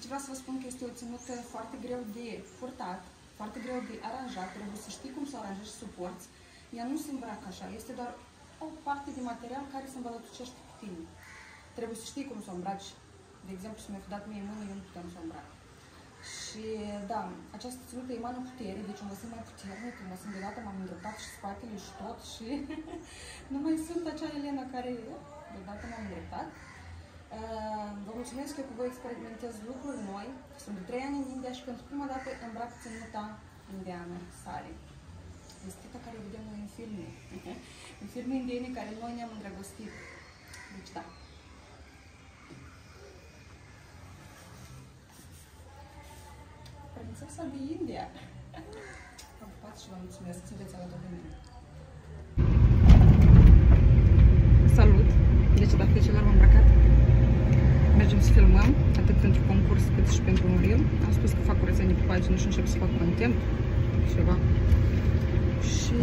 Deci vreau să vă spun că este o ținută foarte greu de purtat, foarte greu de aranjat, trebuie să știi cum să o aranjezi și suporți. Ea nu se îmbracă așa, este doar o parte de material care se îmbălătucește cu tine. Trebuie să știi cum să o îmbraci. De exemplu, să mi-a dat mie mână, eu nu puteam să o îmbrac. Și da, această ținută emană putere, deci mă simt mai puternic, mă simt deodată, m-am îndreptat și spatele și tot și nu mai sunt acea Elena care deodată m-am îndreptat. Vă mulțumesc că cu voi experimentez lucruri noi. Sunt de 3 ani în India și pentru prima dată îmbrac ținuta indiană, sari. Vestita care o vedem noi în filme. În filme indiene care noi ne-am îndrăgostit. Deci da. Prințesa de India. Vă pupați și vă mulțumesc. Sunteți alături de mine. Salut! Deci dacă celor m-am îmbrăcat, mergem să filmăm, atât pentru concurs cât și pentru un reel. Am spus că fac curățenie pe pagină și încep să fac content, ceva. Și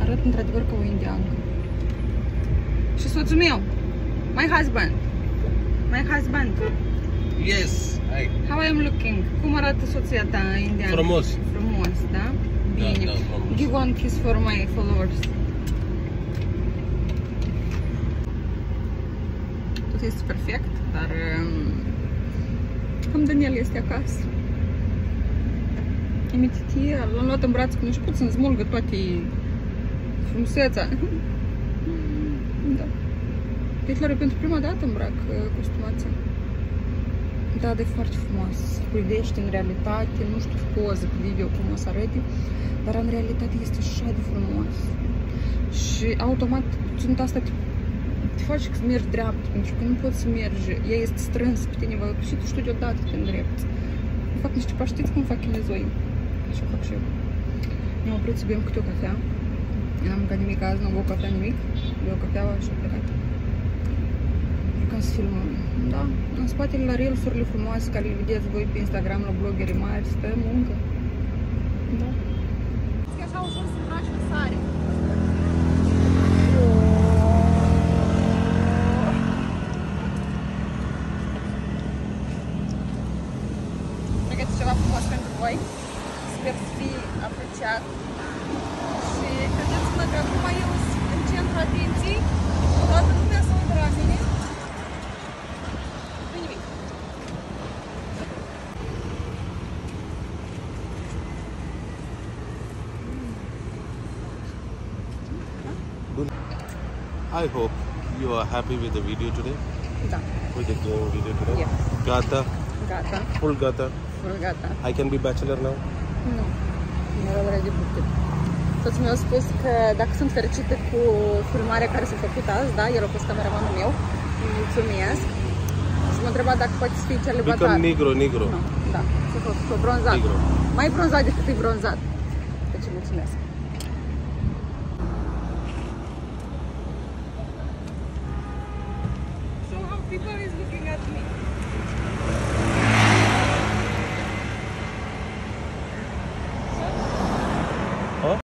arăt într-adevăr ca o indiancă. Și soțul meu, my husband. Yes, how I am looking? Cum arată soția ta indiană? Frumos. Frumos, da? Bine. Da, frumos. Give one kiss for my followers. Tot este perfect, dar cam Daniel este acasă. Imititia, l-am luat în braț cu început să-mi smulgă toate frumusețea. Da. Deci, pentru prima dată îmbrac costumația. Da, de foarte frumos. Privește în realitate, nu știu pe poză, pe video cum o să arăte, dar în realitate este așa de frumos. Și automat ținuta asta te face să mergi dreaptă, pentru că nu poți să mergi. Ea este strânsă pe tine, și tu știi deodată te îndrepți. Fac niște paștiți cum fac chinezoi. Așa fac și eu. Ne-am oprit să bem câte o cafea. N-am mâncat nimic azi, n-am băut cafea nimic. Beau cafeaua și am plecat. Ca să filmăm. Da, în spatele la reels-urile frumoase care le vedeți voi pe Instagram la blogere mari, stă muncă. Da. E așa ușor să îmbraci în sare. Pregătiți ceva frumos pentru voi. Sper să fie apreciat. Și credeți-mă că acum eu sunt în centru atenției. Toată lumea se uită la mine. Nu nimic. I hope you are happy with the video today. Da. With the video today. Yes. Gata. Gata. Full gata. Full gata. I can be bachelor now. Nu. Nu era ready bucket. Soțul meu a spus că dacă sunt fericită cu filmarea care s-a făcut azi, da, el a fost cameramanul meu. Îi mulțumesc. Și m-a întrebat dacă poate să fii celibatar. Become negro. Nu, da, s-a bronzat. Negro. Mai bronzat decât e bronzat. Deci mulțumesc.